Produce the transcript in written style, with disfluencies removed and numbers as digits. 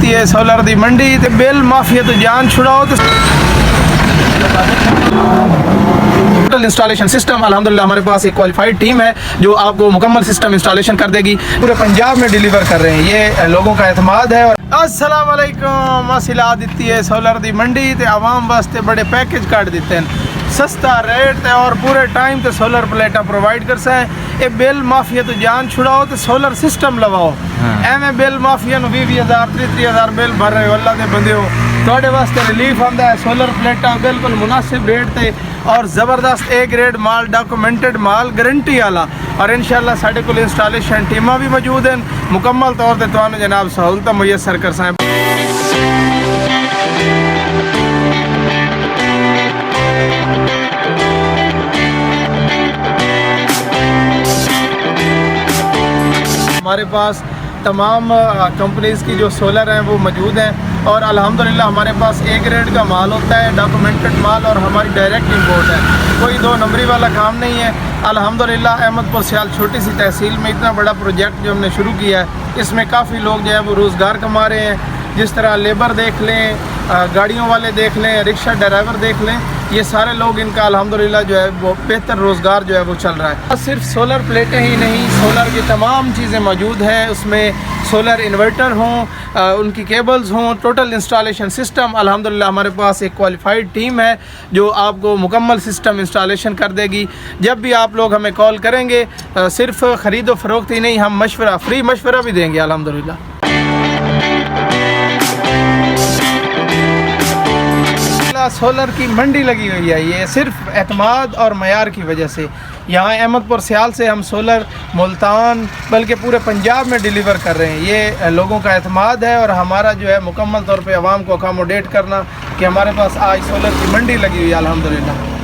ਦਿੱਤੀ ਹੈ ਸੋਲਰ ਦੀ ਮੰਡੀ ਤੇ ਬਿੱਲ ਮਾਫੀਆ ਤੋਂ ਜਾਨ ਛੁਡਾਓ ਤੇ टोटल इंस्टॉलेशन सिस्टम अल्हम्दुलिल्लाह हमारे पास एक क्वालिफाइड टीम है जो आपको मुकम्मल सिस्टम इंस्टॉलेशन कर देगी। पूरे पंजाब में डिलीवर कर रहे हैं, ये लोगों का एतमाद है। और अस्सलाम वालेकुम, असिला दिती है सोलर दी मंडी ते आवाम वास्ते बड़े पैकेज काट दिते हैं, सस्ता रेट ते और पूरे टाइम ते सोलर प्लेटा प्रोवाइड कर सा है। ये बिल माफिया तो जान छुड़ाओ तो सोलर सिस्टम लवाओ। एवं बिल माफिया 20,000 30,000 बिल भर रहे हो, अल्लाह दे बंदे हो थोड़े वास्ते रिलीफ आंदा है। सोलर प्लेटा बिल्कुल मुनासिब रेट ते और ज़बरदस्त A grade mall, documented mall, guarantee वाला। और इंशाल्लाह साढ़े को इंस्टॉलेशन टीमां भी मौजूद हैं, मुकम्मल तौर पर तुहानू जनाब सहूलत मुयसर कर सा। हमारे पास तमाम कंपनीज़ की जो सोलर हैं वो मौजूद हैं और अल्हम्दुलिल्लाह हमारे पास ए ग्रेड का माल होता है, डॉक्यूमेंटेड माल, और हमारी डायरेक्ट इंपोर्ट है, कोई दो नंबरी वाला काम नहीं है। अल्हम्दुलिल्लाह अहमदपुर सियाल छोटी सी तहसील में इतना बड़ा प्रोजेक्ट जो हमने शुरू किया है, इसमें काफ़ी लोग जो है वो रोज़गार कमा रहे हैं। जिस तरह लेबर देख लें, गाड़ियों वाले देख लें, रिक्शा ड्राइवर देख लें, ये सारे लोग इनका अल्हम्दुलिल्लाह जो है वो बेहतर रोज़गार जो है वो चल रहा है। सिर्फ सोलर प्लेटें ही नहीं, सोलर की तमाम चीज़ें मौजूद हैं, उसमें सोलर इन्वर्टर हों, उनकी केबल्स हों, टोटल इंस्टॉलेशन सिस्टम अल्हम्दुलिल्लाह हमारे पास एक क्वालिफाइड टीम है जो आपको मुकम्मल सिस्टम इंस्टॉलेशन कर देगी। जब भी आप लोग हमें कॉल करेंगे, सिर्फ ख़रीदो फ़रोख्त ही नहीं, हम मशवरा, फ्री मशवरा भी देंगे अल्हम्दुलिल्लाह। सोलर की मंडी लगी हुई है, ये सिर्फ एतमाद और मयार की वजह से। यहाँ अहमदपुर सियाल से हम सोलर मुल्तान बल्कि पूरे पंजाब में डिलीवर कर रहे हैं, ये लोगों का एतमाद है। और हमारा जो है मुकम्मल तौर पे आवाम को अकोमोडेट करना कि हमारे पास आज सोलर की मंडी लगी हुई है अल्हम्दुलिल्लाह।